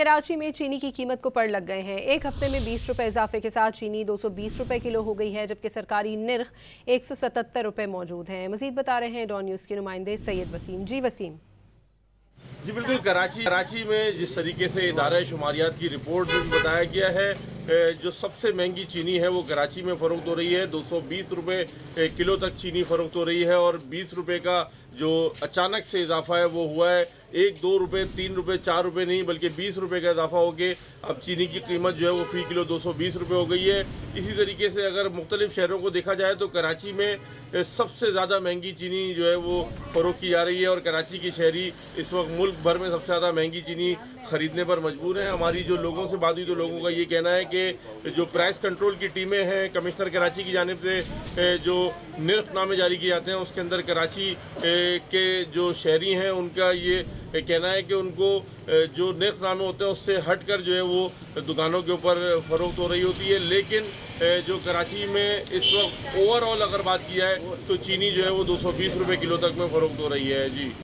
कराची में चीनी की कीमत को पड़ लग गए हैं। एक हफ्ते में 20 रुपए इजाफे के साथ चीनी 220 रुपए किलो हो गई है, जबकि सरकारी निर्ख 177 रुपए मौजूद हैं। मजीद बता रहे हैं डॉन न्यूज़ के नुमाइंदे सैयद वसीम। जी वसीम। जी बिल्कुल, कराची में जिस तरीके से इदारा शुमारियात की रिपोर्ट में बताया गया है, जो सबसे महंगी चीनी है वो कराची में फ़रोख्त हो रही है। 220 रुपये किलो तक चीनी फ़रोख्त हो रही है और 20 रुपये का जो अचानक से इजाफा है वो हुआ है। 1-2 रुपये, 3 रुपये, 4 रुपये नहीं बल्कि 20 रुपये का इजाफा हो के अब चीनी की कीमत जो है वो फ़ी किलो 220 रुपये हो गई है। इसी तरीके से अगर मुख्तलिफ शहरों को देखा जाए तो कराची में सबसे ज़्यादा महंगी चीनी जो है वो फ़रोख्त की जा रही है और कराची की शहरी इस वक्त मुल्क भर में सबसे ज़्यादा महंगी चीनी ख़रीदने पर मजबूर हैं। हमारी जो लोगों से बात हुई तो लोगों का ये कहना है कि जो प्राइस कंट्रोल की टीमें हैं कमिश्नर कराची की जानिब से जो निर्खनामे जारी किए जाते हैं उसके अंदर कराची के जो शहरी हैं उनका ये कहना है कि उनको जो निर्खनामे होते हैं उससे हट कर जो है वो दुकानों के ऊपर फ़रोख्त हो रही होती है। लेकिन जो कराची में इस वक्त ओवरऑल अगर बात की जाए तो चीनी जो है वो 220 रुपये किलो तक में फ़रोख्त हो रही है। जी।